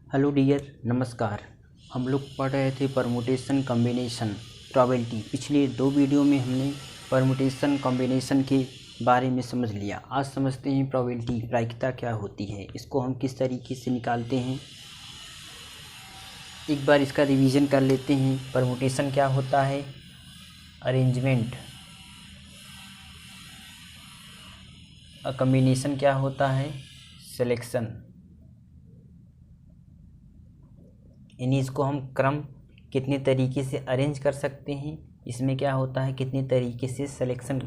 Hello dear, नमस्कार। हम लोग पढ़ रहे थे परमुटेशन कॉम्बिनेशन प्रोबेबिलिटी। पिछले दो वीडियो में हमने परमुटेशन कॉम्बिनेशन के बारे में समझ लिया। आज समझते हैं प्रोबेबिलिटी, प्रायिकता क्या होती है, इसको हम किस तरीके से निकालते हैं। एक बार इसका रिवीजन कर लेते हैं। परमुटेशन क्या होता है? अरेंजमेंट। कॉम्बिनेशन क्या होता है? सिलेक्शन। यानी इसको हम क्रम कितने तरीके से अरेंज कर सकते हैं, इसमें क्या होता है कितने तरीके से सिलेक्शन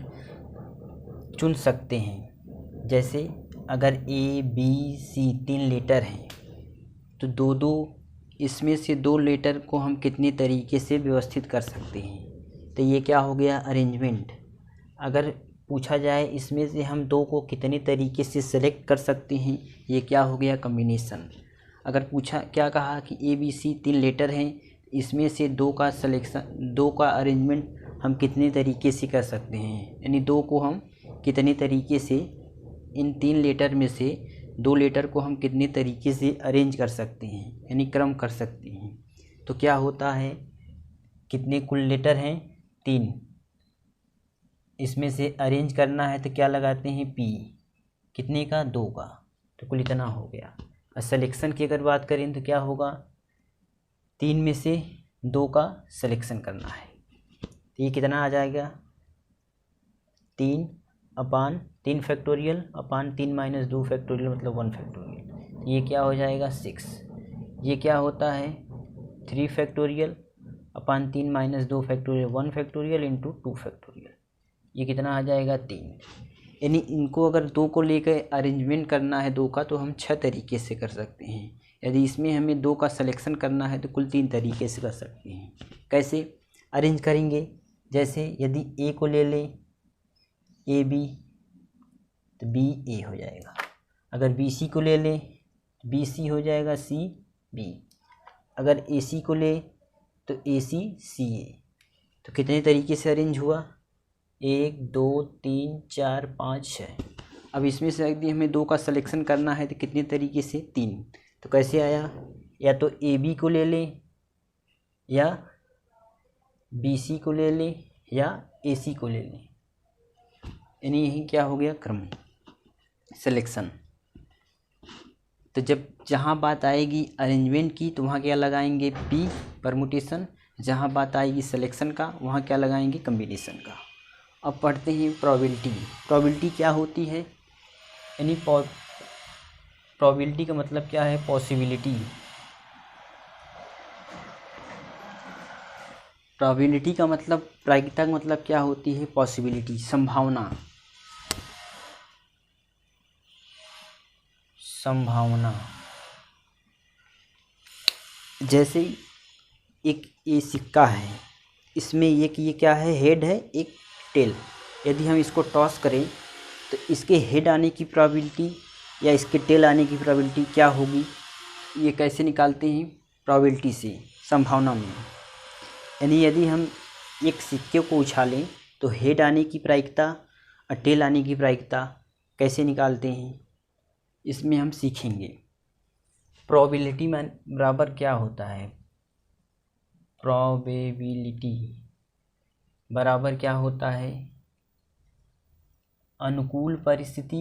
चुन सकते हैं। जैसे अगर ए बी सी 3 लेटर हैं तो दो दो इसमें से 2 लेटर को हम कितने तरीके से व्यवस्थित कर सकते हैं। तो ये क्या हो गया? अरेंजमेंट। अगर पूछा जाए इसमें से हम 2 को कितने तरीके से सेलेक्ट कर सकते हैं, ये क्या हो गया? कॉम्बिनेशन। अगर पूछा, क्या कहा कि ए बी सी 3 लेटर हैं, इसमें से 2 का सिलेक्शन, 2 का अरेंजमेंट हम कितने तरीके से कर सकते हैं। यानी 2 को हम कितने तरीके से, इन 3 लेटर में से 2 लेटर को हम कितने तरीके से अरेंज कर सकते हैं, यानी क्रम कर सकते हैं। तो क्या होता है, कितने कुल लेटर हैं? 3। इसमें से अरेंज करना है तो क्या लगाते हैं? पी। कितने का? 2 का। तो कुल इतना हो गया। और सिलेक्शन की अगर बात करें तो क्या होगा? 3 में से 2 का सिलेक्शन करना है। तो ये कितना आ जाएगा? 3/3 फैक्टोरियल अपान 3 माइनस 2 फैक्टोरियल मतलब 1 फैक्टोरियल। ये क्या हो जाएगा? 6। ये क्या होता है? 3 फैक्टोरियल अपान 3 minus 2 factorial 1 factorial into 2 factorial. ये कितना आ जाएगा? 3। यानी इनको अगर 2 को लेकर अरेंजमेंट करना है 2 का, तो हम 6 तरीके से कर सकते हैं। यदि इसमें हमें 2 का सिलेक्शन करना है तो कुल 3 तरीके से कर सकते हैं। कैसे अरेंज करेंगे? जैसे यदि ए को ले लें, ए बी, तो बी ए हो जाएगा। अगर बी सी को ले लें तो बी सी हो जाएगा, सी बी। अगर ए सी को ले तो ए सी सी ए। तो कितने तरीके से अरेंज हुआ? 1 2 3 4 5 6। अब इसमें से यदि हमें 2 का सिलेक्शन करना है तो कितने तरीके से? 3। तो कैसे आया? या तो ए बी को ले लें, या बी सी को ले लें, या ए सी को ले लें। यानी यही क्या हो गया? क्रम, सिलेक्शन। तो जब जहाँ बात आएगी अरेंजमेंट की तो वहाँ क्या लगाएंगे? P, permutation. जहाँ बात आएगी सिलेक्शन का, वहाँ क्या लगाएंगे? कॉम्बिनेशन का। अब पढ़ते हैं प्रोबेबिलिटी। प्रोबेबिलिटी क्या होती है? यानी प्रोबेबिलिटी का मतलब क्या है? पॉसिबिलिटी। प्रोबेबिलिटी का मतलब, प्रायिकता का मतलब क्या होती है? पॉसिबिलिटी, संभावना। संभावना। जैसे एक ये सिक्का है, इसमें एक ये क्या है? हेड है, एक टेल। यदि हम इसको टॉस करें तो इसके हेड आने की प्रोबेबिलिटी या इसके टेल आने की प्रोबेबिलिटी क्या होगी? ये कैसे निकालते हैं? प्रोबेबिलिटी से, संभावना में। यानी यदि हम एक सिक्के को उछालें तो हेड आने की प्रायिकता और टेल आने की प्रायिकता कैसे निकालते हैं, इसमें हम सीखेंगे। प्रोबेबिलिटी में बराबर क्या होता है? प्रोबेबिलिटी बराबर क्या होता है? अनुकूल परिस्थिति,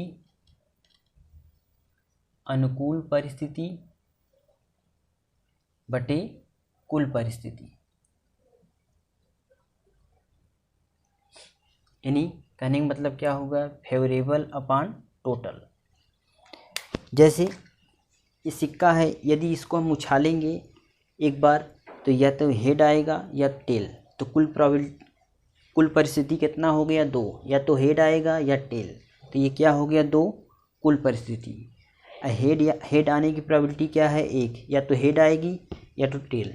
अनुकूल परिस्थिति बटे कुल परिस्थिति। यानी कहने का मतलब क्या होगा? फेवरेबल अपान टोटल। जैसे ये सिक्का है, यदि इसको हम उछालेंगे एक बार तो या तो हेड आएगा या टेल। तो कुल परिस्थिति कितना हो गया? 2। या तो हेड आएगा या टेल। तो ये क्या हो गया? 2 कुल परिस्थिति। हेड आने की प्रोबेबिलिटी क्या है? 1। या तो हेड आएगी या तो टेल।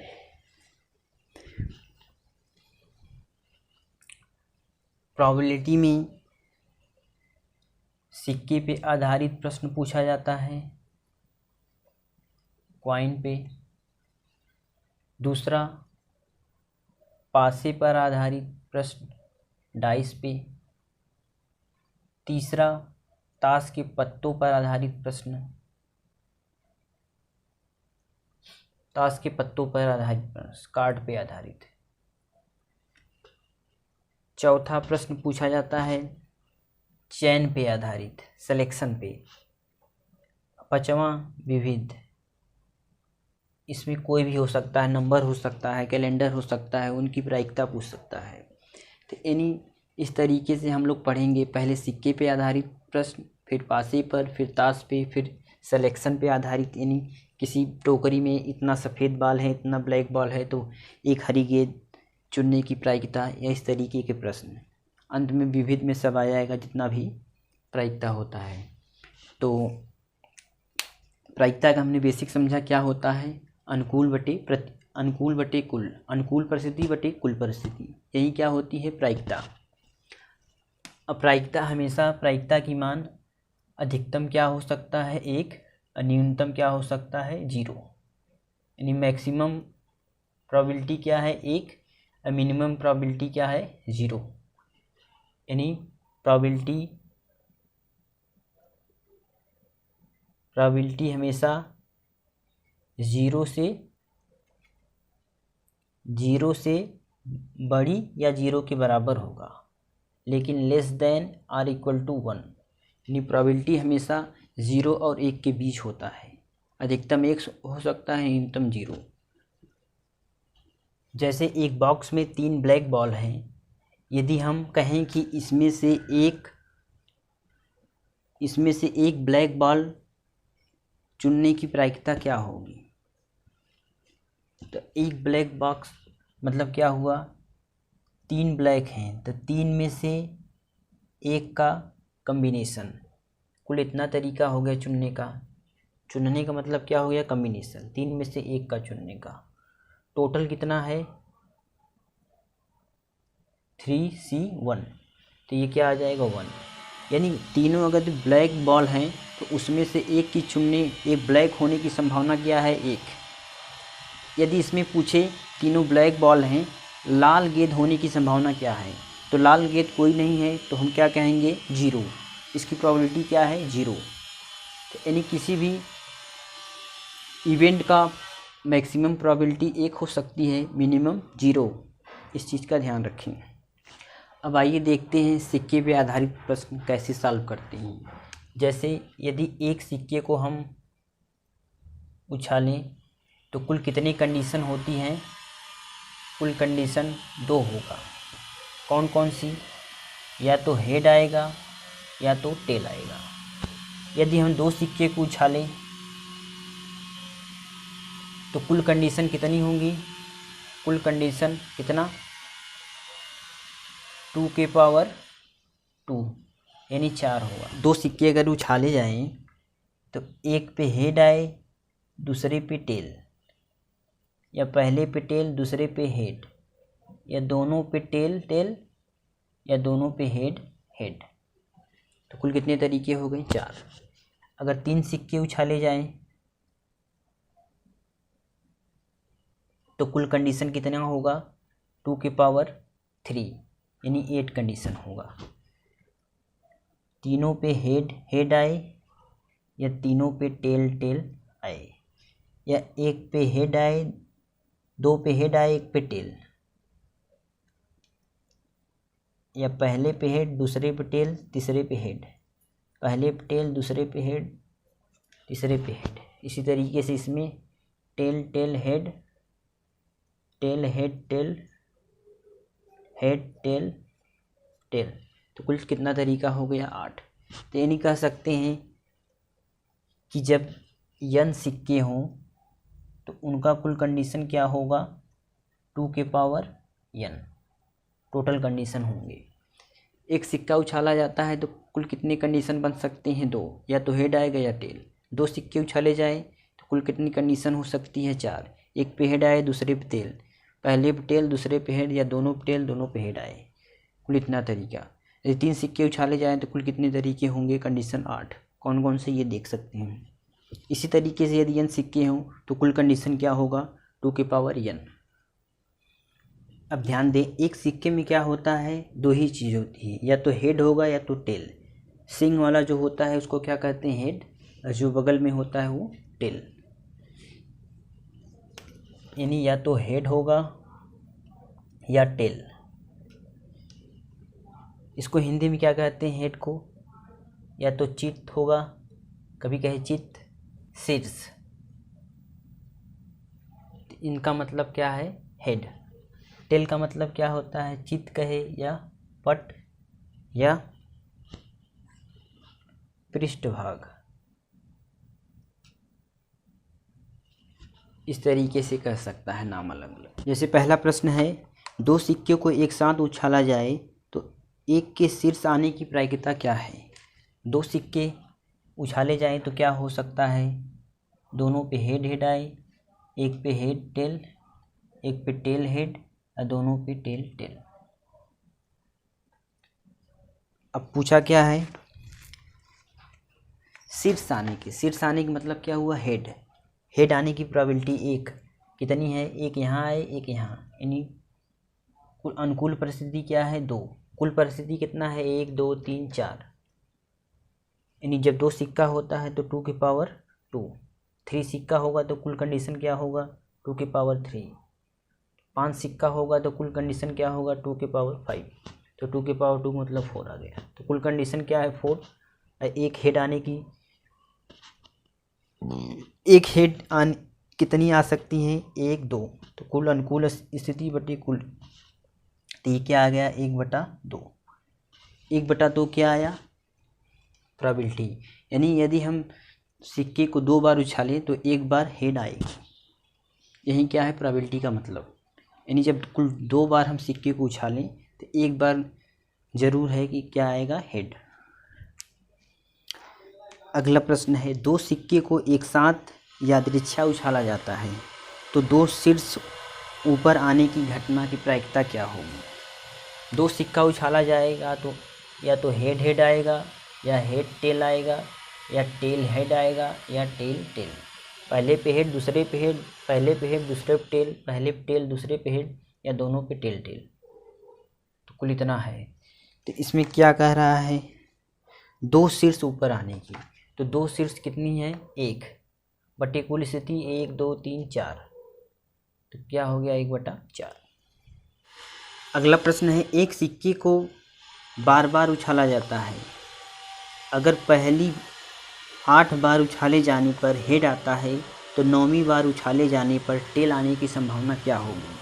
प्रोबेबिलिटी में सिक्के पे आधारित प्रश्न पूछा जाता है, कॉइन पे। दूसरा, पासे पर आधारित प्रश्न, डाइस पे। तीसरा, ताश के पत्तों पर आधारित प्रश्न। ताश के पत्तों पर आधारित प्रश्न, कार्ड पे आधारित है। चौथा प्रश्न पूछा जाता है चयन पे आधारित, सिलेक्शन पे। पांचवां विविध, इसमें कोई भी हो सकता है, नंबर हो सकता है, कैलेंडर हो सकता है, उनकी प्रायिकता पूछ सकता है। तो यानी इस तरीके से हम लोग पढ़ेंगे, पहले सिक्के पे आधारित प्रश्न, फिर पासे पर, फिर ताश पे, फिर सिलेक्शन पे आधारित, यानी किसी टोकरी में इतना सफ़ेद बाल है, इतना ब्लैक बॉल है, तो एक हरी गेंद चुनने की प्रायिकता, या इस तरीके के प्रश्न। अंत में विविध में सब आ जाएगा जितना भी प्रायिकता होता है। तो प्रायिकता का हमने बेसिक समझा क्या होता है, अनुकूल बटे कुल, अनुकूल परिस्थिति बटे कुल परिस्थिति, यही क्या होती है प्रायिकता। अब प्रायिकता हमेशा, प्रायिकता की मान अधिकतम क्या हो सकता है 1, न्यूनतम क्या हो सकता है 0, यानी मैक्सिमम प्रोबेबिलिटी क्या है 1, मिनिमम प्रोबेबिलिटी क्या है 0, यानी प्रोबेबिलिटी हमेशा 0 से बड़ी या 0 के बराबर होगा, लेकिन less than r equal to 1, यानी प्रोबेबिलिटी हमेशा 0 और 1 के बीच होता है। अधिकतम 1 हो सकता है, न्यूनतम 0। जैसे एक बॉक्स में 3 ब्लैक बॉल हैं, यदि हम कहें कि इसमें से एक ब्लैक बॉल चुनने की प्रायिकता क्या होगी, तो एक ब्लैक बॉक्स मतलब क्या हुआ, 3 ब्लैक हैं, तो 3 में से एक का कम्बिनेशन, कुल इतना तरीका हो गया चुनने का मतलब क्या हो गया, कम्बिनेशन, 3 में से एक का चुनने का। टोटल कितना है 3C1, तो ये क्या आ जाएगा 1, यानी तीनों अगर ब्लैक बॉल हैं तो उसमें से एक ब्लैक होने की संभावना क्या है 1। यदि इसमें पूछे तीनों ब्लैक बॉल हैं, लाल गेंद होने की संभावना क्या है, तो लाल गेंद कोई नहीं है, तो हम क्या कहेंगे 0, इसकी प्रोबेबिलिटी क्या है 0। तो यानी किसी भी इवेंट का मैक्सिमम प्रोबेबिलिटी 1 हो सकती है, मिनिमम 0, इस चीज़ का ध्यान रखें। अब आइए देखते हैं सिक्के पे आधारित प्रश्न कैसे सॉल्व करते हैं। जैसे यदि एक सिक्के को हम उछालें तो कुल कितनी कंडीशन होती हैं, कुल कंडीशन 2 होगा। कौन कौन सी, या तो हेड आएगा या तो टेल आएगा। यदि हम 2 सिक्के को उछालें तो कुल कंडीशन कितनी होंगी, कुल कंडीशन कितना 2 के पावर 2, यानी 4 होगा। 2 सिक्के अगर उछाले जाएं तो एक पे हेड आए, दूसरे पे टेल, या पहले पे टेल दूसरे पे हेड, या दोनों पे टेल, या दोनों पे हेड, तो कुल कितने तरीके हो गए 4। अगर 3 सिक्के उछाले जाएं तो कुल कंडीशन कितना होगा 2 के पावर 3, यानी 8 कंडीशन होगा। तीनों पे हेड आए, या तीनों पे टेल आए, या एक पे हेड आए, 2 पे हेड आए, एक पे टेल, या पहले पे हेड दूसरे पे टेल तीसरे पे हेड, पहले पे टेल दूसरे पे हेड तीसरे पे हेड। इसी तरीके से इसमें tell head, tail head tail, head tell, तो कुल कितना तरीका हो गया 8। तो यानी कह सकते हैं कि जब n सिक्के हों तो उनका कुल कंडीशन क्या होगा 2 के पावर n, टोटल कंडीशन होंगे। एक सिक्का उछाला जाता है तो कुल कितने कंडीशन बन सकते हैं 2, या तो हेड आएगा या टेल। 2 सिक्के उछाले जाए तो कुल कितनी कंडीशन हो सकती है 4, एक पे हेड आए दूसरे पे टेल, पहले पे टेल दूसरे पे हेड, या दोनों पे टेल दोनों पे हेड आए, कुल इतना तरीका। यदि 3 सिक्के उछाले जाएँ तो कुल कितने तरीके होंगे, कंडीशन 8। कौन कौन से ये देख सकते हैं। इसी तरीके से यदि n सिक्के हों तो कुल कंडीशन क्या होगा 2 के पावर n। अब ध्यान दें, एक सिक्के में क्या होता है 2 ही चीज़ होती है, या तो हेड होगा या तो टेल। सिंग वाला जो होता है उसको क्या कहते हैं हेड, और जो बगल में होता है वो टेल। यानी या तो हेड होगा या टेल। इसको हिंदी में क्या कहते हैं हेड को? या तो चित होगा, कभी कहे चित, शीर्ष, इनका मतलब क्या है? हेड। टेल का मतलब क्या होता है? चित कहे या पट या पृष्ठभाग। इस तरीके से कह सकता है नाम अलग अलग। जैसे पहला प्रश्न है, दो सिक्के को एक साथ उछाला जाए तो एक के शीर्ष आने की प्रायिकता क्या है? दो सिक्के उछाले जाएं तो क्या हो सकता है? दोनों पे हेड हेड आए, एक पे हेड टेल, एक पे टेल हेड और दोनों पे टेल टेल। अब पूछा क्या है? शीर्ष आने की। शीर्ष आने की मतलब क्या हुआ? हेड। हेड आने की प्रोबेबिलिटी एक कितनी है? एक यहाँ आए, एक यहाँ, यानी कुल अनुकूल परिस्थिति क्या है? दो। कुल परिस्थिति कितना है? 1 2 3 4, यानी जब दो सिक्का होता है तो 2 की पावर 2। 3 सिक्का होगा तो कुल कंडीशन क्या होगा? 2 की पावर 3। 5 सिक्का होगा तो कुल कंडीशन क्या होगा? 2 की पावर 5। तो 2 की पावर 2 मतलब 4 आ गया। तो कुल कंडीशन क्या है? 4। एक हेड आने की, एक हेड कितनी आ सकती हैं? 1 2। तो कुल अनुकूल स्थिति बटे कुल, तो ये क्या आ गया? 1/2। 1/2 क्या आया? प्रोबेबिलिटी। यानी यदि हम सिक्के को 2 बार उछालें तो 1 बार हेड आएगी। यही क्या है? प्रोबेबिलिटी का मतलब। यानी जब कुल 2 बार हम सिक्के को उछालें तो 1 बार जरूर है कि क्या आएगा? हेड। अगला प्रश्न है, दो सिक्के को एक साथ यादृच्छा उछाला जाता है तो दो शीर्ष ऊपर आने की घटना की प्रायिकता क्या होगी? दो सिक्का उछाला जाएगा तो या तो हेड हेड आएगा, या हेड टेल आएगा, या टेल हेड आएगा, या टेल टेल। पहले पे हेड दूसरे पे हेड, पहले पे हेड दूसरे पे टेल, पहले पे टेल दूसरे पे हेड, या दोनों पे टेल टेल। तो कुल इतना है। तो इसमें क्या कह रहा है? दो शीर्ष ऊपर आने की। तो दो शीर्ष कितनी है? 1 बटे कुल स्थिति 1 2 3 4। तो क्या हो गया? 1/4। अगला प्रश्न है, एक सिक्के को बार बार उछाला जाता है। अगर पहली 8 बार उछाले जाने पर हेड आता है तो 9वीं बार उछाले जाने पर टेल आने की संभावना क्या होगी?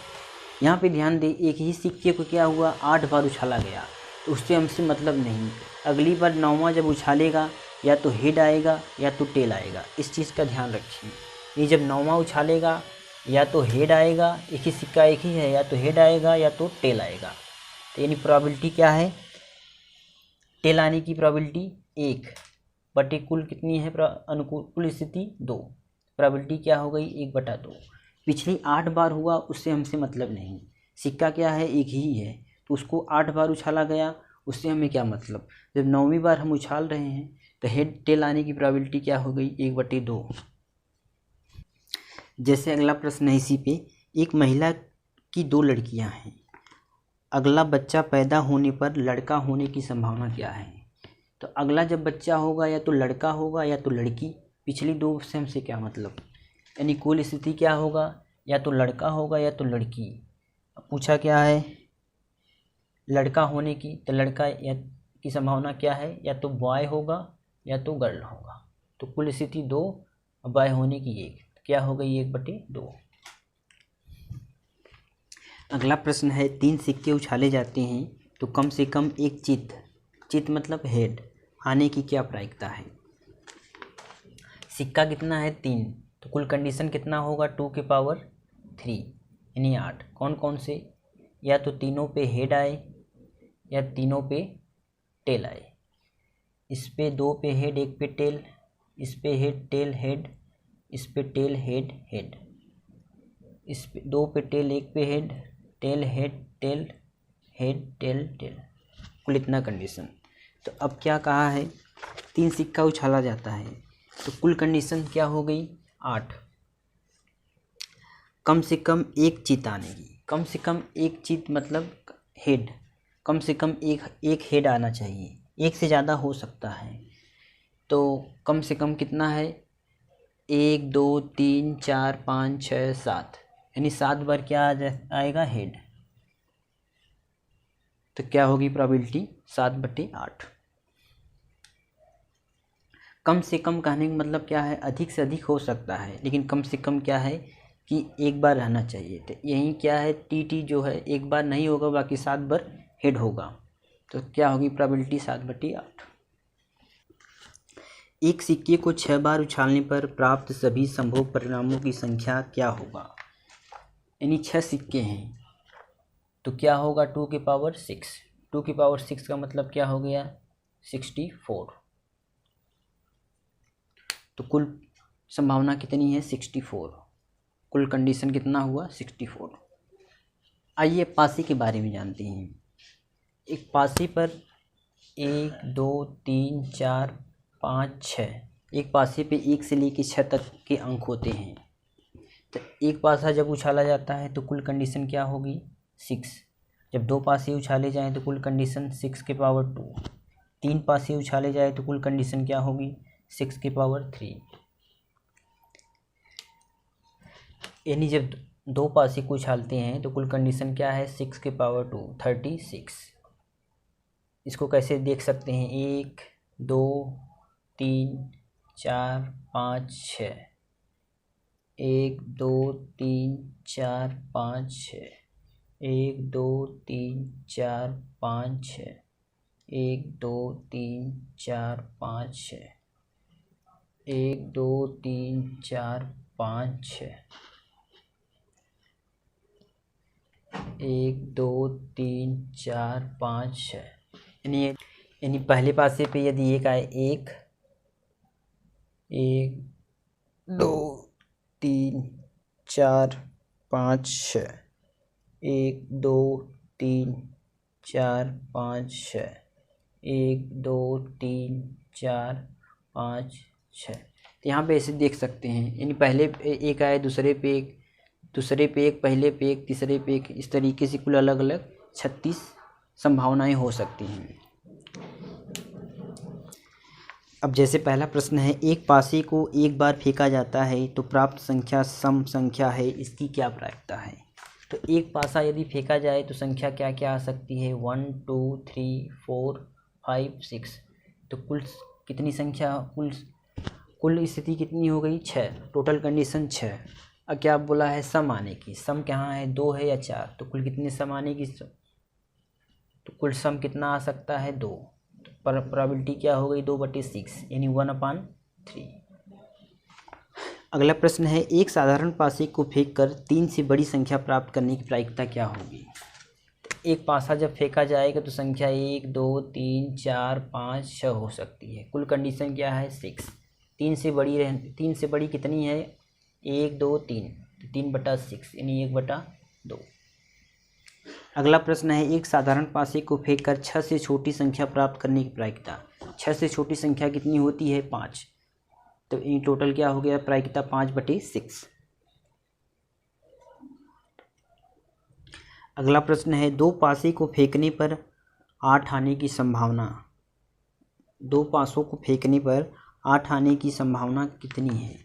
यहाँ पे ध्यान दें, एक ही सिक्के को क्या हुआ? 8 बार उछाला गया, तो उससे हमसे मतलब नहीं। अगली बार 9वां जब उछालेगा या तो हेड आएगा या तो टेल आएगा। इस चीज़ का ध्यान रखिए। ये जब 9वां उछालेगा या तो हेड आएगा, एक ही सिक्का एक ही है, या तो हेड आएगा या तो टेल आएगा। तो यानी प्रोबेबिलिटी क्या है? टेल आने की प्रोबेबिलिटी 1 बटे कुल कितनी है? अनुकूल कुल स्थिति 2। प्रोबेबिलिटी क्या हो गई? 1/2। पिछली 8 बार हुआ उससे हमसे मतलब नहीं। सिक्का क्या है? एक ही है, तो उसको 8 बार उछाला गया, उससे हमें क्या मतलब? जब 9वीं बार हम उछाल रहे हैं तो हेड टेल आने की प्रोबेबिलिटी क्या हो गई? 1/2। जैसे अगला प्रश्न है इसी पे, एक महिला की 2 लड़कियां हैं। अगला बच्चा पैदा होने पर लड़का होने की संभावना क्या है? तो अगला जब बच्चा होगा या तो लड़का होगा या तो लड़की। पिछली 2 से हमसे क्या मतलब? यानी कुल स्थिति क्या होगा? या तो लड़का होगा या तो लड़की। अब पूछा क्या है? लड़का होने की। तो लड़का या की संभावना क्या है? या तो बॉय होगा या तो गर्ल होगा। तो कुल स्थिति 2, बॉय होने की 1। क्या हो गई? 1/2। अगला प्रश्न है, 3 सिक्के उछाले जाते हैं तो कम से कम एक चित मतलब हेड आने की क्या प्रायिकता है? सिक्का कितना है? 3। तो कुल कंडीशन कितना होगा? 2 की पावर 3 यानी 8। कौन कौन से? या तो तीनों पे हेड आए या तीनों पे टेल आए। इस पे 2 पे हेड, 1 पे टेल, इस पे हेड टेल हेड, इस पे टेल हेड हेड, इस पे 2 पे टेल, 1 पे head tail head tail head tail tail. कुल इतना कंडीशन। तो अब क्या कहा है? 3 सिक्का उछाला जाता है तो कुल कंडीशन क्या हो गई? 8। कम से कम एक चित आने की। कम से कम एक चित मतलब हेड, कम से कम एक हेड आना चाहिए। एक से ज़्यादा हो सकता है। तो कम से कम कितना है? 1 2 3 4 5 6 7। यानी 7 बार क्या आएगा, हेड। तो क्या होगी प्रोबेबिलिटी, 7/8। कम से कम कहने का मतलब क्या है, अधिक से अधिक हो सकता है, लेकिन कम से कम क्या है कि एक बार रहना चाहिए। तो यही क्या है, टी जो है एक बार नहीं होगा, बाकी 7 बार हेड होगा। तो क्या होगी प्रोबेबिलिटी, 7/8। एक सिक्के को 6 बार उछालने पर प्राप्त सभी संभव परिणामों की संख्या क्या होगा। यानी 6 सिक्के हैं तो क्या होगा, 2⁻6। 2⁻6 का मतलब क्या हो गया, 64। तो कुल संभावना कितनी है, 64। कुल कंडीशन कितना हुआ, 64। आइए पासी के बारे में जानते हैं। एक पासी पर 1 2 3 4 5 6, एक पासे पे 1 से लेकर 6 तक के अंक होते हैं। तो एक पासा जब उछाला जाता है तो कुल कंडीशन क्या होगी, 6। जब 2 पासे उछाले जाएँ तो कुल कंडीशन 6⁻2। 3 पासे उछाले जाए तो कुल कंडीशन क्या होगी, 6⁻3। यानी जब 2 पासे को उछालते हैं तो कुल कंडीशन क्या है, 6⁻2 36। इसको कैसे देख सकते हैं, 1 2 3 4 5 6, 1 2 3 4 5 6, 1 2 3 4 5 6, 1 2 3 4 5 6, 1 2 3 4 5 6, 1 2 3 4 5 6। यानी पहले पासे पे यदि 1 आए, 1 1 2 3 4 5 6, 1 2 3 4 5 6, 1 2 3 4 5 6। तो यहाँ पे ऐसे देख सकते हैं, यानी पहले एक आए, दूसरे पे एक, दूसरे पे एक, पहले पे एक, तीसरे पे एक, इस तरीके से कुल अलग अलग 36 संभावनाएं हो सकती हैं। अब जैसे पहला प्रश्न है, एक पासे को एक बार फेंका जाता है तो प्राप्त संख्या सम संख्या है, इसकी क्या प्रायिकता है। तो एक पासा यदि फेंका जाए तो संख्या क्या क्या आ सकती है, 1 2 3 4 5 6। तो कुल कितनी संख्या, कुल स्थिति कितनी हो गई, 6। Total condition 6। अब क्या बोला है, सम आने की। सम कहाँ है, 2 है या 4। तो कुल कितने सम आने की, तो कुल सम कितना आ सकता है, 2। पर प्रोबेबिलिटी क्या हो गई, 2/6 यानी 1/3। अगला प्रश्न है, एक साधारण पासे को फेंककर 3 से बड़ी संख्या प्राप्त करने की प्रायिकता क्या होगी। एक पासा जब फेंका जाएगा तो संख्या 1 2 3 4 5 6 हो सकती है। कुल कंडीशन क्या है, 6। 3 से बड़ी कितनी है, 1 2 3, तो 3/6 यानी 1/2। अगला प्रश्न है, एक साधारण पासे को फेंककर 6 से छोटी संख्या प्राप्त करने की प्रायिकता। 6 से छोटी संख्या कितनी होती है, 5। तो इन टोटल क्या हो गया, प्रायिकता 5/6। अगला प्रश्न है, 2 पासे को फेंकने पर 8 आने की संभावना। 2 पासों को फेंकने पर 8 आने की संभावना कितनी है।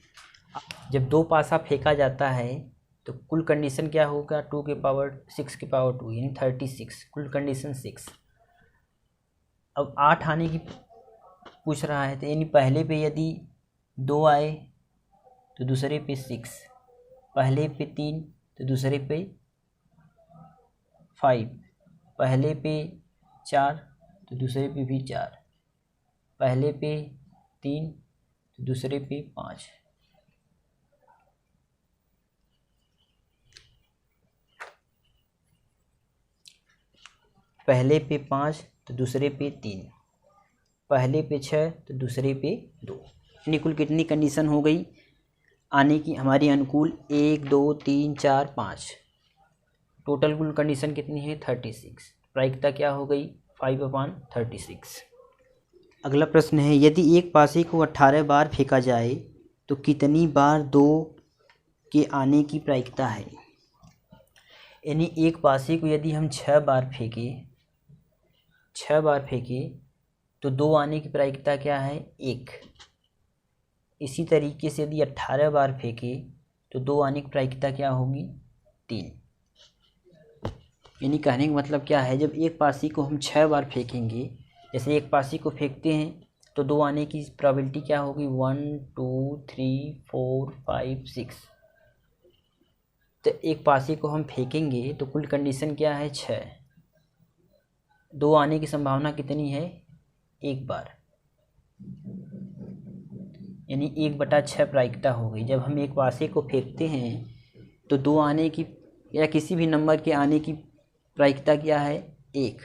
जब 2 पासा फेंका जाता है तो कुल कंडीशन क्या होगा, 2⁻6⁻2 यानी 36। कुल कंडीशन 6। अब 8 आने की पूछ रहा है, तो यानी पहले पे यदि 2 आए तो दूसरे पे 6, पहले पे 3 तो दूसरे पे 5, पहले पे 4 तो दूसरे पे भी 4, पहले पे 3 तो दूसरे पे 5। पहले पे 5 तो दूसरे पे 3, पहले पे 6 तो दूसरे पे 2। यानी कुल कितनी कंडीशन हो गई आने की हमारी अनुकूल, 1 2 3 4 5। टोटल कुल कंडीशन कितनी है, 36। प्रायिकता क्या हो गई, 5/36। अगला प्रश्न है, यदि एक पासे को 18 बार फेंका जाए तो कितनी बार 2 के आने की प्रायिकता है। यानी एक पासे को यदि हम 6 बार फेंके तो 2 आने की प्रायिकता क्या है, 1। इसी तरीके से यदि 18 बार फेंके तो 2 आने की प्रायिकता क्या होगी, 3। यानी कहने का मतलब क्या है, जब एक पासी को हम 6 बार फेंकेंगे, जैसे एक पासी को फेंकते हैं तो 2 आने की प्रोबेबिलिटी क्या होगी, 1 2 3 4 5 6। तो एक पासी को हम फेंकेंगे तो कुल कंडीशन क्या है, 6। 2 आने की संभावना कितनी है, 1 बार, यानी 1/6 प्रायिकता हो गई। जब हम एक पासे को फेंकते हैं तो 2 आने की या किसी भी नंबर के आने की प्रायिकता क्या है, 1।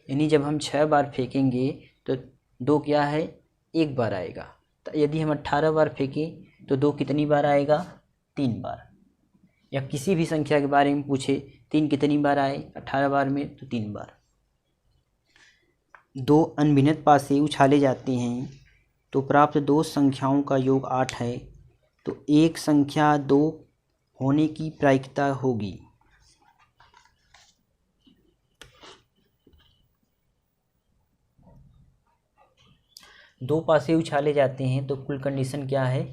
यानी जब हम 6 बार फेंकेंगे तो 2 क्या है, 1 बार आएगा। तो यदि हम 18 बार फेंकें तो 2 कितनी बार आएगा, 3 बार। या किसी भी संख्या के बारे में पूछे 3 कितनी बार आए 18 बार में, तो 3 बार। 2 अनभिन्नत पासे उछाले जाते हैं तो प्राप्त 2 संख्याओं का योग 8 है, तो एक संख्या 2 होने की प्रायिकता होगी। दो पासे उछाले जाते हैं तो कुल कंडीशन क्या है,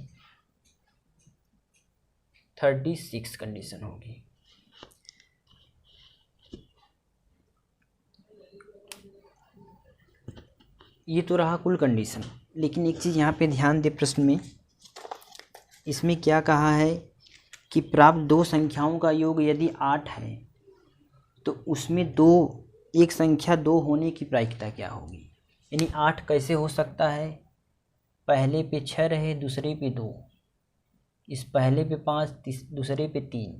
36 कंडीशन होगी। ये तो रहा कुल कंडीशन, लेकिन एक चीज़ यहाँ पे ध्यान दे, प्रश्न में इसमें क्या कहा है कि प्राप्त 2 संख्याओं का योग यदि 8 है तो उसमें एक संख्या 2 होने की प्रायिकता क्या होगी। यानी 8 कैसे हो सकता है, पहले पे 6 रहे, दूसरे पे 2, इस पहले पे 5, दूसरे पे 3,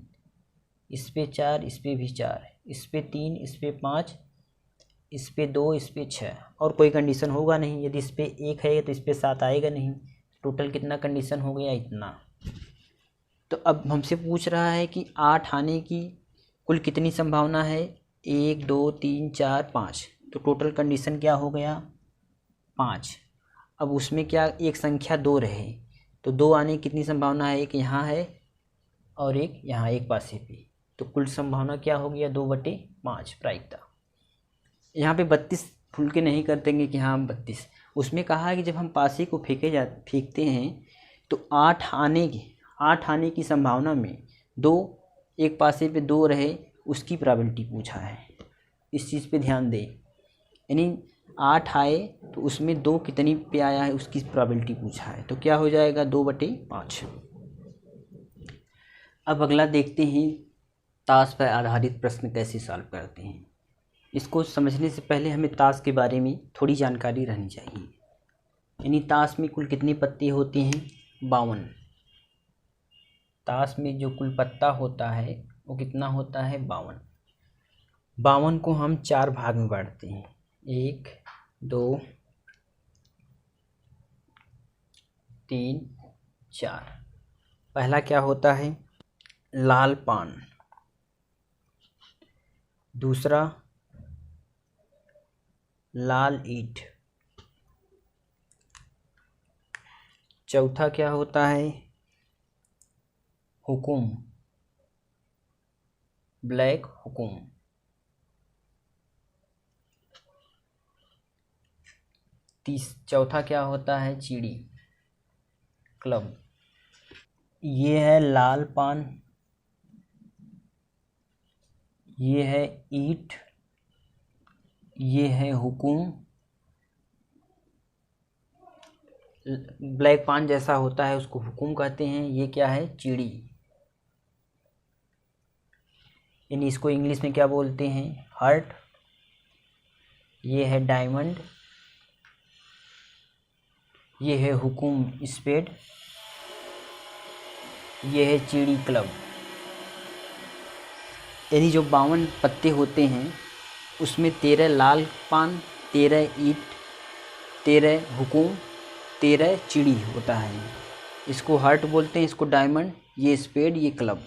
इस पे 4, इस पे भी 4, इस पे 3, इस पे 5, इस पे 2, इस पे 6, और कोई कंडीशन होगा नहीं। यदि इस पे 1 है तो इस पे 7 आएगा नहीं। टोटल कितना कंडीशन हो गया, इतना। तो अब हमसे पूछ रहा है कि 8 आने की कुल कितनी संभावना है, 1 2 3 4 5। तो टोटल कंडीशन क्या हो गया, 5। अब उसमें क्या एक संख्या 2 रहे तो 2 आने की कितनी संभावना है, एक यहाँ है और एक यहाँ एक पासे पे, तो कुल संभावना क्या हो गया, 2/5 प्रायिकता। यहाँ पे 32 फुल के नहीं कर देंगे कि हाँ 32। उसमें कहा है कि जब हम पासे को फेंकते हैं तो 8 आने की संभावना में 2, एक पासे पे 2 रहे उसकी प्रोबेबिलिटी पूछा है। इस चीज़ पे ध्यान दें, यानी 8 आए तो उसमें 2 कितनी पे आया है उसकी प्रोबेबिलिटी पूछा है, तो क्या हो जाएगा, 2/5। अब अगला देखते हैं ताश पर आधारित प्रश्न कैसे सॉल्व करते हैं। इसको समझने से पहले हमें ताश के बारे में थोड़ी जानकारी रहनी चाहिए। यानी ताश में कुल कितनी पत्ते होते हैं, 52। ताश में जो कुल पत्ता होता है वो कितना होता है, 52। 52 को हम 4 भाग में बांटते हैं, 1 2 3 4। पहला क्या होता है, लाल पान। दूसरा लाल ईंट। चौथा क्या होता है, हुकुम, ब्लैक हुकुम। चौथा क्या होता है, चिड़ी, क्लब। ये है लाल पान, ये है ईंट, ये है हुकुम, ब्लैक पान जैसा होता है उसको हुकुम कहते हैं। ये क्या है, चिड़ी, यानी इसको इंग्लिश में क्या बोलते हैं, हार्ट। ये है डायमंड, ये है हुकुम स्पेड, ये है चिड़ी क्लब। यानी जो 52 पत्ते होते हैं उसमें 13 लाल पान, 13 ईंट, 13 हुकुम, 13 चिड़ी होता है। इसको हार्ट बोलते हैं, इसको डायमंड, ये स्पेड, ये क्लब।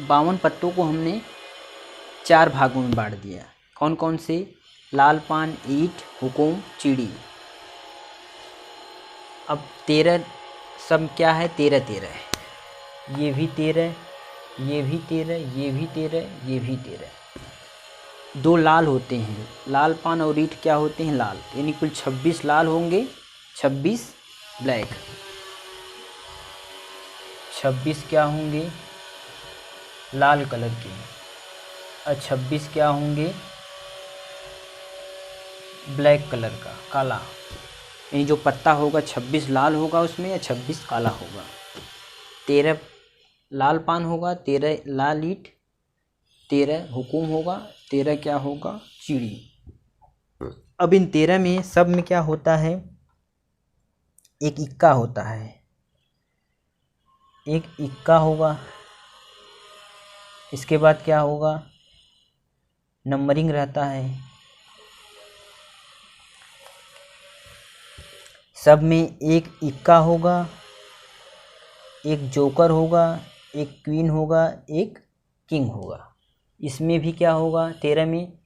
52 पत्तों को हमने 4 भागों में बांट दिया। कौन कौन से, लाल पान, ईंट, हुकुम, चिड़ी। अब 13 सब क्या है, 13 है, ये भी 13, ये भी 13, ये भी 13, ये भी 13। 2 लाल होते हैं, लाल पान और ईंट क्या होते हैं, लाल, यानी कुल 26 लाल होंगे, 26 ब्लैक। 26 क्या होंगे, लाल कलर के, और 26 क्या होंगे, ब्लैक कलर का, काला। यानी जो पत्ता होगा 26 लाल होगा उसमें, या 26 काला होगा। 13 लाल पान होगा, 13 लाल ईंट, 13 हुकुम होगा, 13 क्या होगा, चिड़ी। अब इन 13 में सब में क्या होता है, एक इक्का होता है, एक इक्का होगा। इसके बाद क्या होगा, नंबरिंग रहता है। सब में एक इक्का होगा, एक जोकर होगा, एक क्वीन होगा, एक किंग होगा। इसमें भी क्या होगा, 13 में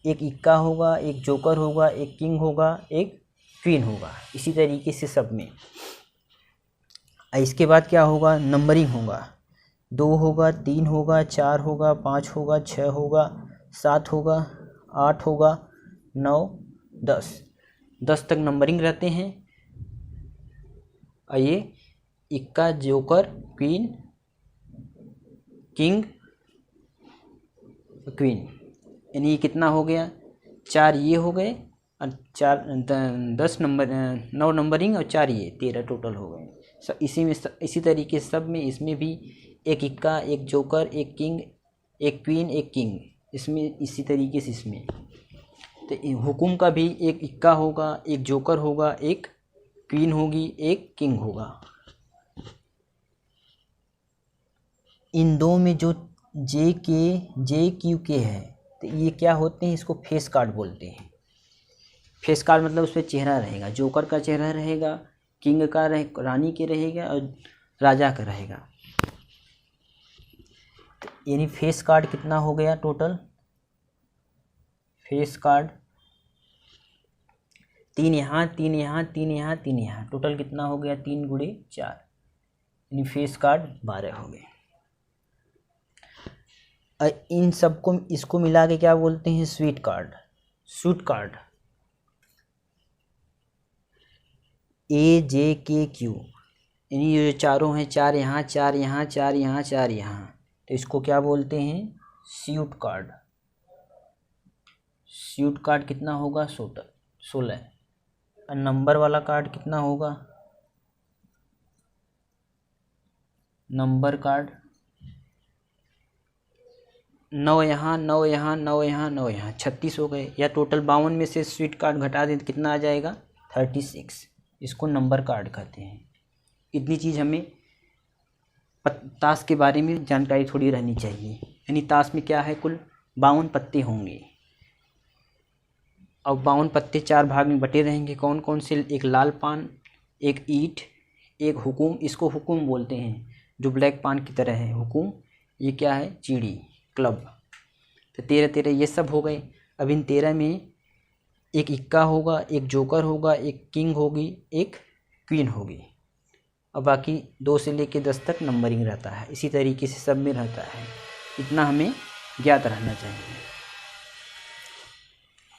एक इक्का होगा, एक जोकर होगा, एक किंग होगा, एक क्वीन होगा। इसी तरीके से सब में। इसके बाद क्या होगा, नंबरिंग होगा। 2 होगा, 3 होगा, 4 होगा, 5 होगा, 6 होगा, 7 होगा, 8 होगा, 9, 10 तक नंबरिंग रहते हैं। और ये इक्का, जोकर, क्वीन, किंग, क्वीन, यानी ये कितना हो गया, 4 ये हो गए, और 4 10 नंबर 9 नंबरिंग, और 4 ये 13 टोटल हो गए। इसी में इसी तरीके सब में, इसमें भी एक इक्का, एक जोकर, एक किंग, एक क्वीन, एक किंग, इसमें इसी तरीके से इसमें। तो हुकुम का भी एक इक्का होगा, एक जोकर होगा, एक क्वीन होगी, एक किंग होगा। इन दो में जो जे क्यू के है, तो ये क्या होते हैं, इसको फेस कार्ड बोलते हैं। फेस कार्ड मतलब उस पर चेहरा रहेगा, जोकर का चेहरा रहेगा, किंग का रानी के रहेगा, और राजा का रहेगा। यानी फेस कार्ड कितना हो गया टोटल, फेस कार्ड 3 यहाँ, 3 यहाँ, 3 यहाँ, 3 यहाँ, टोटल कितना हो गया, 3 गुणे 4, यानी फेस कार्ड 12 हो गए। इन सबको इसको मिला के क्या बोलते हैं, sweet card, sweet card. AJKQ, यानी ये जो चारों हैं, 4 यहाँ, 4 यहाँ, 4 यहाँ, 4 यहाँ, तो इसको क्या बोलते हैं, स्यूट कार्ड। स्यूट कार्ड कितना होगा, 16। और नंबर वाला कार्ड कितना होगा, नंबर कार्ड 9 यहाँ, 9 यहाँ, 9 यहाँ, 9 यहाँ, 36 हो गए। या टोटल 52 में से स्वीट कार्ड घटा दें तो कितना आ जाएगा, 36। इसको नंबर कार्ड कहते हैं। इतनी चीज़ हमें ताश के बारे में जानकारी थोड़ी रहनी चाहिए। यानी ताश में क्या है, कुल 52 पत्ते होंगे, और 52 पत्ते 4 भाग में बटे रहेंगे। कौन कौन से, एक लाल पान, एक ईंट, एक हुकुम, इसको हुकुम बोलते हैं जो ब्लैक पान की तरह है, हुकुम। ये क्या है, चिड़ी, क्लब। तो 13 ये सब हो गए। अब इन 13 में एक इक्का होगा, एक जोकर होगा, एक किंग होगी, एक क्वीन होगी, और बाकी 2 से लेके 10 तक नंबरिंग रहता है। इसी तरीके से सब में रहता है। इतना हमें ज्ञात रहना चाहिए।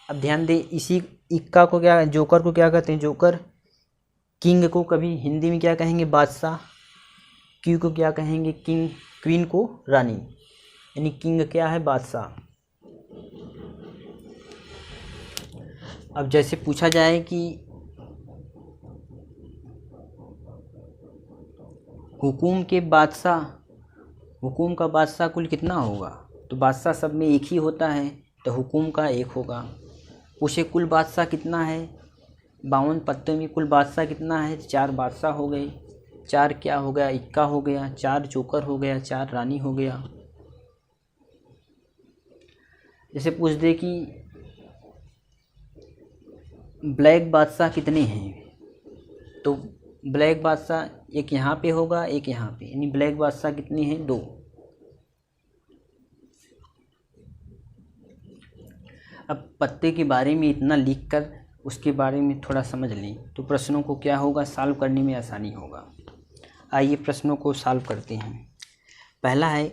अब ध्यान दें, इसी इक्का को क्या, जोकर को क्या कहते हैं, जोकर। किंग को कभी हिंदी में क्या कहेंगे, बादशाह। क्यू को क्या कहेंगे, किंग। क्वीन को रानी। यानी किंग क्या है, बादशाह। अब जैसे पूछा जाए कि हुकुम के बादशाह, हुकुम का बादशाह कुल कितना होगा, तो बादशाह सब में एक ही होता है, तो हुकुम का 1 होगा। पूछे कुल बादशाह कितना है, 52 पत्ते में कुल बादशाह कितना है, 4 बादशाह हो गए। 4 क्या हो गया, इक्का हो गया, 4 जोकर हो गया, 4 रानी हो गया। जैसे पूछ दे कि ब्लैक बादशाह कितने हैं, तो ब्लैक बादशाह एक यहाँ पे होगा, एक यहाँ पे, यानी ब्लैक बादशाह कितने हैं, 2। अब पत्ते के बारे में इतना लिख कर उसके बारे में थोड़ा समझ लें तो प्रश्नों को क्या होगा, सॉल्व करने में आसानी होगा। आइए प्रश्नों को सॉल्व करते हैं। पहला है,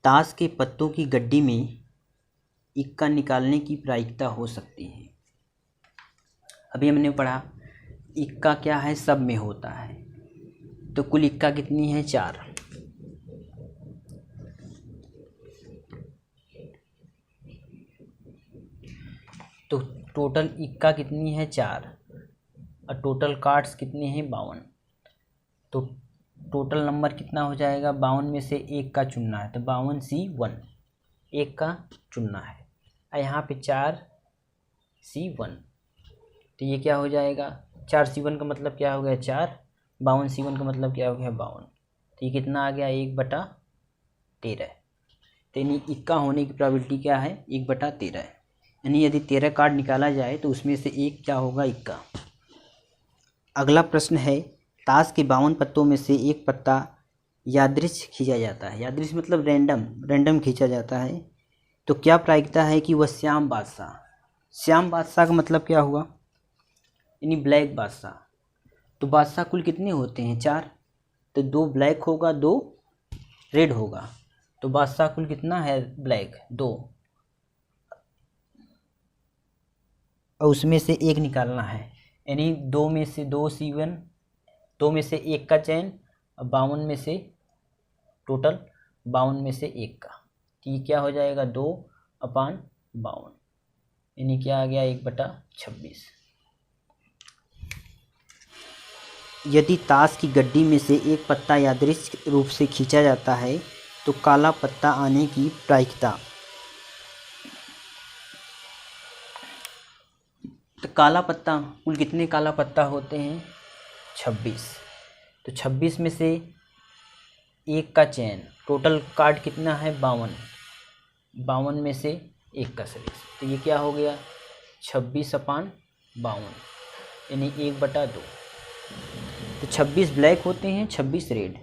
ताश के पत्तों की गड्डी में इक्का निकालने की प्रायिकता हो सकती है। अभी हमने पढ़ा इक्का क्या है, सब में होता है, तो कुल इक्का कितनी है, 4। तो टोटल इक्का कितनी है 4 और टोटल कार्ड्स कितने हैं 52। तो टोटल नंबर कितना हो जाएगा 52 में से 1 का चुनना है तो 52C1 1 का चुनना है और यहाँ पे 4C1 तो ये क्या हो जाएगा 4C1 का मतलब क्या हो गया 4, 52C1 का मतलब क्या हो गया 52। तो ये कितना आ गया 1/13। तो यानी इक्का होने की प्रोबेबिलिटी क्या है 1/13 है। यानी यदि 13 कार्ड निकाला जाए तो उसमें से एक क्या होगा इक्का। अगला प्रश्न है ताश के 52 पत्तों में से एक पत्ता यादृच्छिक खींचा जाता है। यादृच्छिक मतलब रैंडम खींचा जाता है तो क्या प्रायिकता है कि वह श्याम बादशाह का मतलब क्या हुआ यानी ब्लैक बादशाह। तो बादशाह कुल कितने होते हैं 4, तो 2 ब्लैक होगा 2 रेड होगा तो बादशाह कुल कितना है ब्लैक 2 और उसमें से एक निकालना है यानी 2 में से 2C1 2 में से 1 का चयन और 52 में से टोटल 52 में से 1 का। तो ये क्या हो जाएगा 2/52 यानी क्या आ गया 1/26। यदि ताश की गड्डी में से एक पत्ता यादृच्छिक रूप से खींचा जाता है तो काला पत्ता आने की प्रायिकता। तो काला पत्ता कुल कितने काला पत्ता होते हैं 26। तो 26 में से 1 का चयन टोटल कार्ड कितना है 52 में से 1 का सिलेक्शन। तो ये क्या हो गया 26/52 यानी 1/2। तो 26 ब्लैक होते हैं 26 रेड।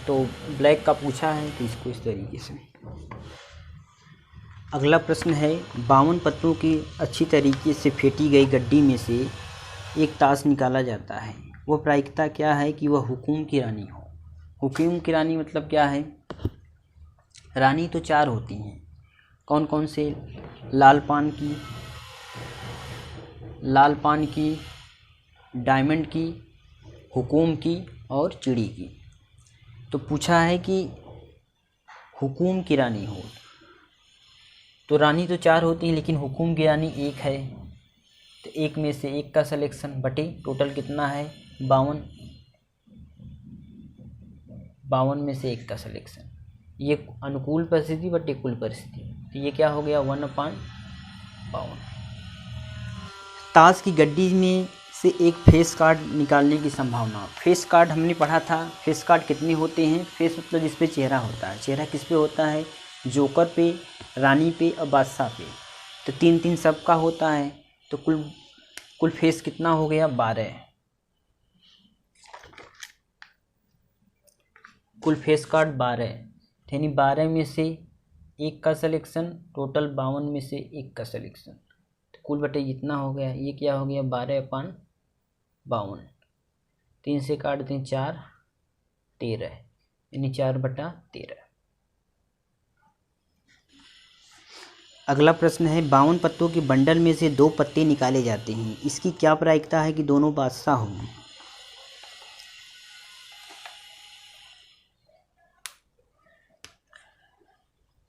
तो ब्लैक का पूछा है तो इसको इस तरीके से। अगला प्रश्न है 52 पत्तों की अच्छी तरीके से फेंटी गई गड्डी में से एक ताश निकाला जाता है। वह प्रायिकता क्या है कि वह हुकुम की रानी हो। हुकुम की रानी मतलब क्या है रानी तो 4 होती हैं कौन कौन से लाल पान की डायमंड की हुकुम की और चिड़ी की। तो पूछा है कि हुकुम की रानी हो तो रानी तो 4 होती है लेकिन हुकुम की रानी 1 है तो 1 में से 1 का सिलेक्शन बटे टोटल कितना है 52 में से 1 का सिलेक्शन। ये अनुकूल परिस्थिति बटे कुल परिस्थिति तो ये क्या हो गया 1/52। ताश की गड्डी में से एक फेस कार्ड निकालने की संभावना। फेस कार्ड हमने पढ़ा था फेस कार्ड कितने होते हैं। फेस मतलब जिस पे चेहरा होता है। चेहरा किस पे होता है जोकर पे रानी पे और बादशाह पे। तो 3-3 सबका होता है तो कुल फेस कितना हो गया 12। कुल फेस कार्ड 12 यानी 12 में से 1 का सिलेक्शन टोटल 52 में से 1 का सिलेक्शन तो कुल बटे जितना हो गया ये क्या हो गया 12/52। 3 से काट दें 4 13 यानी 4/13। अगला प्रश्न है 52 पत्तों के बंडल में से 2 पत्ते निकाले जाते हैं। इसकी क्या प्रायिकता है कि दोनों बादशाह हों।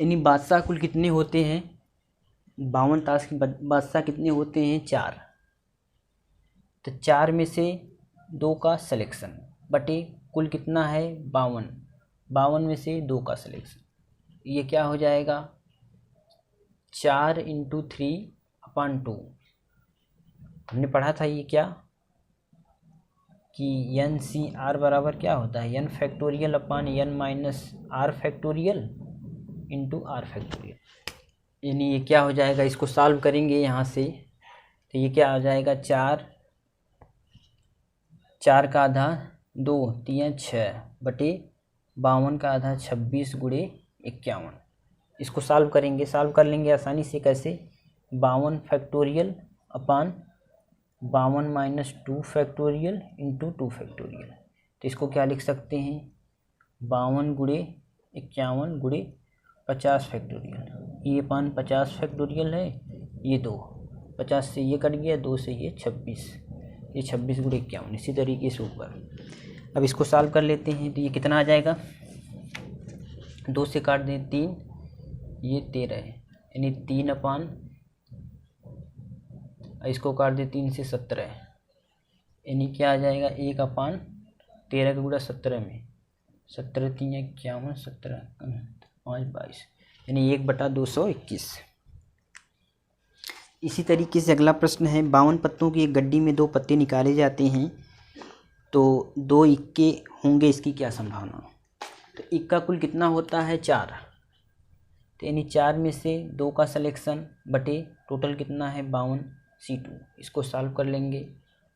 यानी बादशाह कुल कितने होते हैं 52 ताश के बादशाह कितने होते हैं 4। तो 4 में से 2 का सिलेक्शन बटे कुल कितना है 52 में से 2 का सिलेक्शन। ये क्या हो जाएगा 4 × 3/2। हमने पढ़ा था ये क्या कि NCR बराबर क्या होता है n फैक्टोरियल अपान n minus r factorial into r factorial. यानी ये क्या हो जाएगा इसको सॉल्व करेंगे यहाँ से तो ये क्या हो जाएगा 4 का आधा 2 3 6 बटे 52 का आधा 26 × 51। इसको सॉल्व करेंगे सॉल्व कर लेंगे आसानी से कैसे 52 फैक्टोरियल अपान 52 माइनस 2 फैक्टोरियल इंटू 2 फैक्टोरियल। तो इसको क्या लिख सकते हैं 52 × 51 × 50 फैक्टोरियल। ये अपान 50 फैक्टोरियल है ये 2 50 से ये कट गया 2 से ये 26 ये 26 × 51 इसी तरीके से ऊपर। अब इसको सॉल्व कर लेते हैं तो ये कितना आ जाएगा 2 से काट दें 3 ये 13 है यानी 3/13 इसको काट दे 3 से 17, यानी क्या आ जाएगा 1/13 का गुणा 17 में, 17 3 51, 17 5 22, यानी 1/221। इसी तरीके से अगला प्रश्न है, 52 पत्तों की एक गड्डी में 2 पत्ते निकाले जाते हैं तो 2 इक्के होंगे, इसकी क्या संभावना। तो इक्का कुल कितना होता है 4, तो यानी 4 में से 2 का सिलेक्शन बटे टोटल कितना है 52 C2। इसको सॉल्व कर लेंगे,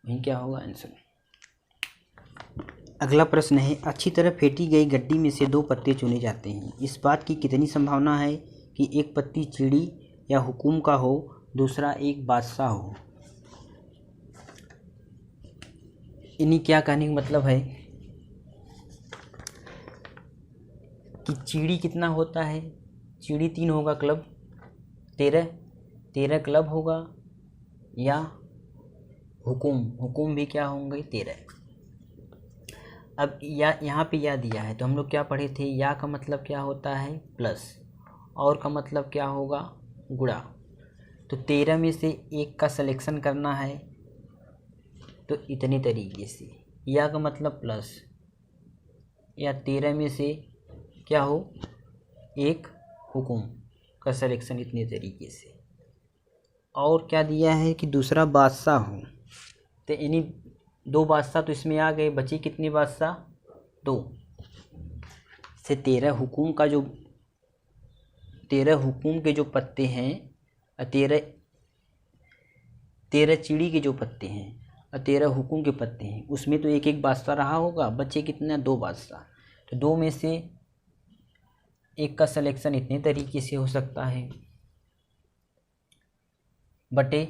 वहीं क्या होगा आंसर। अगला प्रश्न है, अच्छी तरह फेंटी गई गड्डी में से 2 पत्ते चुने जाते हैं, इस बात की कितनी संभावना है कि एक पत्ती चिड़ी या हुकुम का हो, दूसरा एक बादशाह हो। इन्हीं क्या कहने का मतलब है कि चिड़ी कितना होता है, चिड़ी 3 होगा, क्लब 13 क्लब होगा, या हुकुम भी क्या होंगे 13। अब या यहाँ पे या दिया है तो हम लोग क्या पढ़े थे, या का मतलब क्या होता है प्लस, और का मतलब क्या होगा गुणा। तो 13 में से एक का सिलेक्शन करना है, तो इतनी तरीके से या का मतलब प्लस, या 13 में से क्या हो एक हुकुम का सिलेक्शन इतने तरीके से। और क्या दिया है कि दूसरा बादशाह हो, तो इन्हीं 2 बादशाह तो इसमें आ गए, बची कितनी बादशाह 2 से 13 हुकुम का जो 13 हुकुम के जो पत्ते हैं, 13 चिड़ी के जो पत्ते हैं और 13 हुकुम के पत्ते हैं, उसमें तो एक एक बादशाह रहा होगा, बचे कितना 2 बादशाह। तो 2 में से एक का सिलेक्शन इतने तरीके से हो सकता है, बटे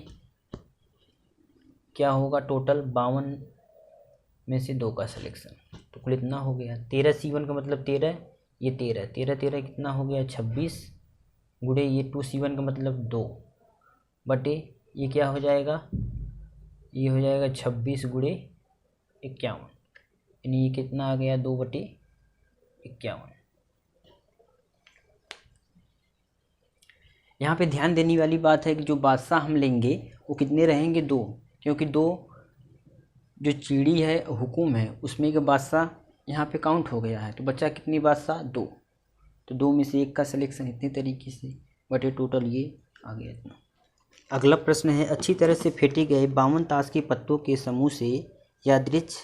क्या होगा टोटल 52 में से 2 का सिलेक्शन, तो कुल इतना हो गया 13 C1 का मतलब 13, ये 13 कितना हो गया 26, गुड़े ये 2 C1 का मतलब 2, बटे ये क्या हो जाएगा, ये हो जाएगा 26 गुड़े 51, यानी ये कितना आ गया 2/51। यहाँ पे ध्यान देने वाली बात है कि जो बादशाह हम लेंगे वो कितने रहेंगे 2, क्योंकि 2 जो चिड़ी है हुकुम है उसमें के बादशाह यहाँ पे काउंट हो गया है, तो बचा कितनी बादशाह 2, तो 2 में से एक का सिलेक्शन इतने तरीके से बटे टोटल ये आ गया इतना। अगला प्रश्न है, अच्छी तरह से फेंटे गए 52 ताश के पत्तों के समूह से यादृच्छ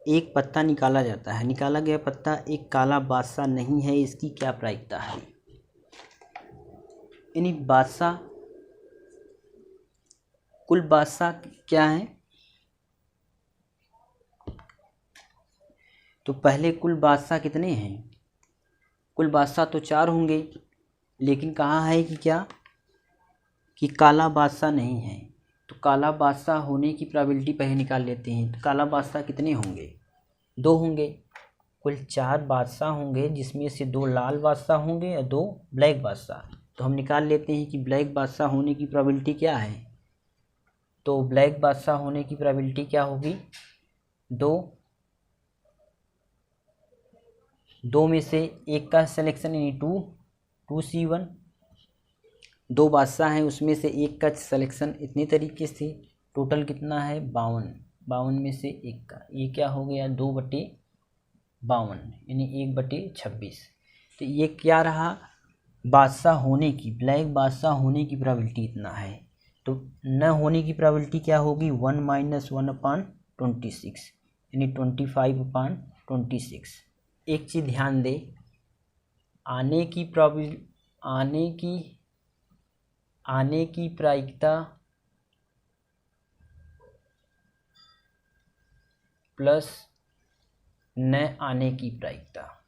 एक पत्ता निकाला जाता है, निकाला गया पत्ता एक काला बादशाह नहीं है, इसकी क्या प्रायिकता है। यानी बादशाह कुल बादशाह क्या है, तो पहले कुल बादशाह कितने हैं, कुल बादशाह तो 4 होंगे, लेकिन कहा है कि क्या कि काला बादशाह नहीं है, तो काला बादशाह होने की प्रोबेबिलिटी पहले निकाल लेते हैं। तो काला बादशाह कितने होंगे 2 होंगे, कुल 4 बादशाह होंगे, जिसमें से 2 लाल बादशाह होंगे और 2 ब्लैक बादशाह। तो हम निकाल लेते हैं कि ब्लैक बादशाह होने की प्रोबेबिलिटी क्या है, तो ब्लैक बादशाह होने की प्रोबेबिलिटी क्या होगी 2 में से एक का सिलेक्शन यानी 2 C1, 2 बादशाह हैं उसमें से एक का सिलेक्शन इतने तरीके से, टोटल कितना है 52 में से एक का, ये क्या हो गया 2/52 यानी 1/26। तो ये क्या रहा बादशाह होने की, ब्लैक बादशाह होने की प्रोबेबिलिटी इतना है, तो न होने की प्रोबेबिलिटी क्या होगी 1 - 1/26 यानी 25/26। एक चीज़ ध्यान दे, आने की प्रायिकता प्लस न आने की प्रायिकता,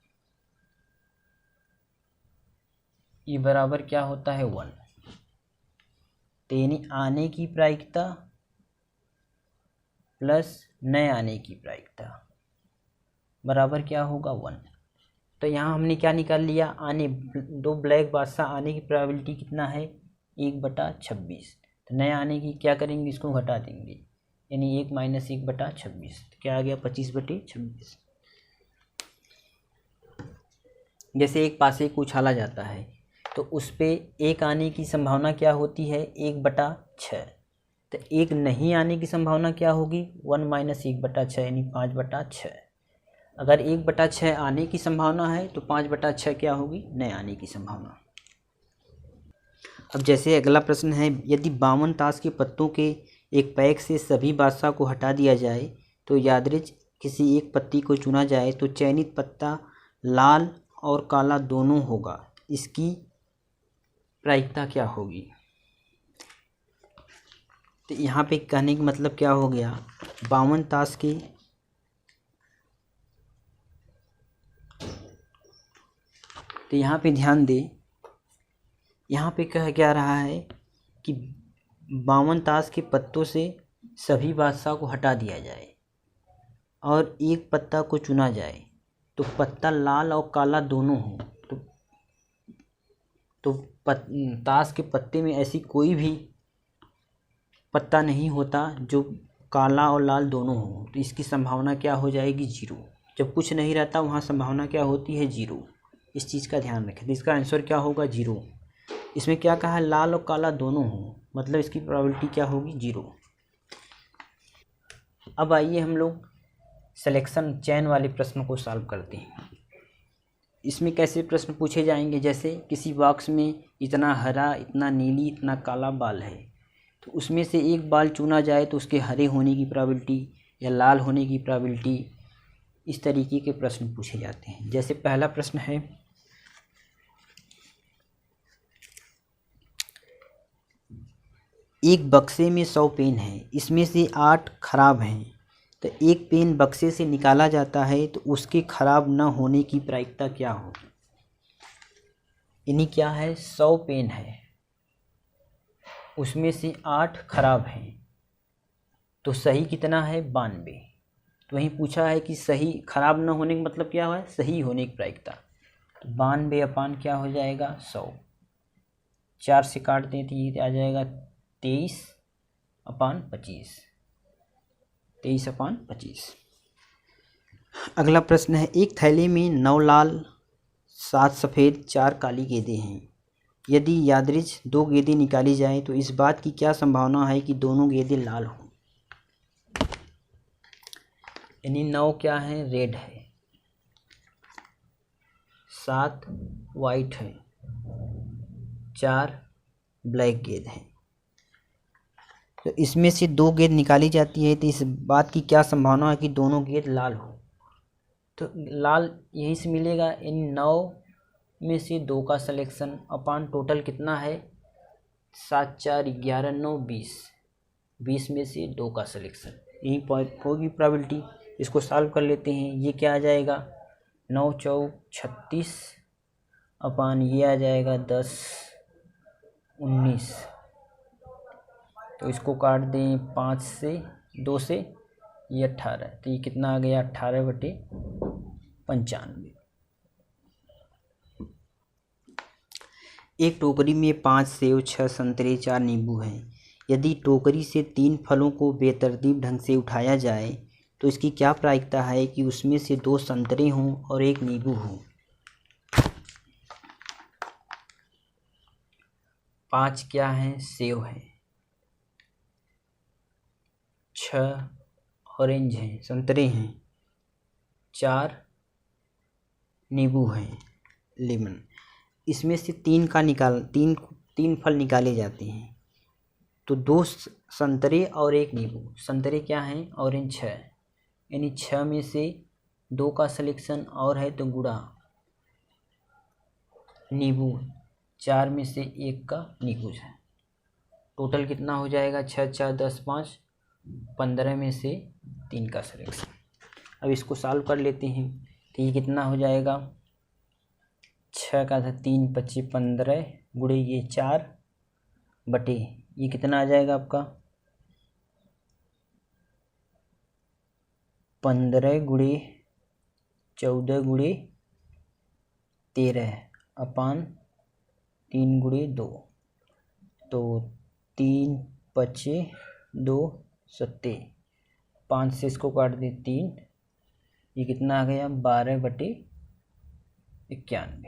ये बराबर क्या होता है 1। तो यानी आने की प्रायिकता प्लस न आने की प्रायिकता बराबर क्या होगा 1। तो यहाँ हमने क्या निकाल लिया, आने 2 ब्लैक बादशाह आने की प्रोबेबिलिटी कितना है 1/26, तो नए आने की क्या करेंगे इसको घटा देंगे, यानी 1 - 1/26, तो क्या आ गया 25/26। जैसे एक पासे को उछाला जाता है तो उस पर एक आने की संभावना क्या होती है 1/6, तो एक नहीं आने की संभावना क्या होगी, 1 माइनस 1/6 यानी 5/6। अगर 1/6 आने की संभावना है तो 5/6 क्या होगी, न आने की संभावना। अब जैसे अगला प्रश्न है, यदि 52 ताश के पत्तों के एक पैक से सभी बादशाह को हटा दिया जाए तो यादृच किसी एक पत्ती को चुना जाए तो चयनित पत्ता लाल और काला दोनों होगा, इसकी प्रायिकता क्या होगी। तो यहाँ पे कहने का मतलब क्या हो गया, 52 ताश के तो यहाँ पे ध्यान दे, यहाँ पे कह क्या रहा है कि 52 ताश के पत्तों से सभी बादशाह को हटा दिया जाए और एक पत्ता को चुना जाए तो पत्ता लाल और काला दोनों हो। तो ताश के पत्ते में ऐसी कोई भी पत्ता नहीं होता जो काला और लाल दोनों हो, तो इसकी संभावना क्या हो जाएगी, 0। जब कुछ नहीं रहता वहाँ संभावना क्या होती है, 0। इस चीज़ का ध्यान रखें। तो इसका आंसर क्या होगा, 0। इसमें क्या कहा है, लाल और काला दोनों हो, मतलब इसकी प्रोबेबिलिटी क्या होगी, 0। अब आइए हम लोग सिलेक्शन चयन वाले प्रश्न को सॉल्व करते हैं। इसमें कैसे प्रश्न पूछे जाएंगे, जैसे किसी बॉक्स में इतना हरा, इतना नीली, इतना काला बाल है, तो उसमें से एक बाल चुना जाए तो उसके हरे होने की प्रोबेबिलिटी या लाल होने की प्रोबेबिलिटी, इस तरीके के प्रश्न पूछे जाते हैं। जैसे पहला प्रश्न है, एक बक्से में 100 पेन है, इसमें से 8 खराब हैं, तो एक पेन बक्से से निकाला जाता है तो उसके खराब न होने की प्रायिकता क्या हो। यानी क्या है, 100 पेन है, उसमें से 8 खराब हैं, तो सही कितना है, 92। तो वहीं पूछा है कि सही खराब न होने का मतलब क्या है, सही होने की प्रायिकता। तो 92 अपान क्या हो जाएगा, 100। 4 से काट दें तो ये आ जाएगा 23/25। 23/25। अगला प्रश्न है, एक थैले में 9 लाल, 7 सफ़ेद, 4 काली गेंदें हैं। यदि यादृच 2 गेंदें निकाली जाएं तो इस बात की क्या संभावना है कि दोनों गेंदें लाल हों। यानी 9 क्या है, रेड है, 7 वाइट है, 4 ब्लैक गेंद है। तो इसमें से 2 गेंद निकाली जाती है तो इस बात की क्या संभावना है कि दोनों गेंद लाल हो। तो लाल यहीं से मिलेगा, इन 9 में से 2 का सिलेक्शन अपान टोटल कितना है, 7 4 11 9 20। 20 में से 2 का सिलेक्शन, यही होगी प्रोबेबिलिटी। इसको सॉल्व कर लेते हैं। ये क्या आ जाएगा, 9 4 36 अपान ये आ जाएगा 10 19। तो इसको काट दें 5 से, 2 से, ये 18, तो ये कितना आ गया, 18/95। एक टोकरी में 5 सेब, 6 संतरे, 4 नींबू हैं। यदि टोकरी से 3 फलों को बेतरतीब ढंग से उठाया जाए तो इसकी क्या प्रायिकता है कि उसमें से 2 संतरे हों और 1 नींबू हो। 5 क्या है, सेब है, 6 ऑरेंज हैं, संतरे हैं, 4 नींबू हैं, लेमन। इसमें से 3 फल निकाले जाते हैं तो 2 संतरे और 1 नींबू। संतरे क्या हैं, ऑरेंज 6, यानी 6 में से 2 का सिलेक्शन और है तो गुड़ा, नींबू 4 में से 1 का निकुंज है। टोटल कितना हो जाएगा, 6 4 10 5, 15 में से 3 का सिलेक्शन। अब इसको सॉल्व कर लेते हैं। तो ये कितना हो जाएगा, 6 का था 3 25 15 गुड़े ये 4 बटे ये कितना आ जाएगा आपका, 15 गुड़े 14 गुड़े 13 अपान 3 गुड़े 2। तो 3 25 2 7, 5 से इसको काट दे 3, ये कितना आ गया, 12/91।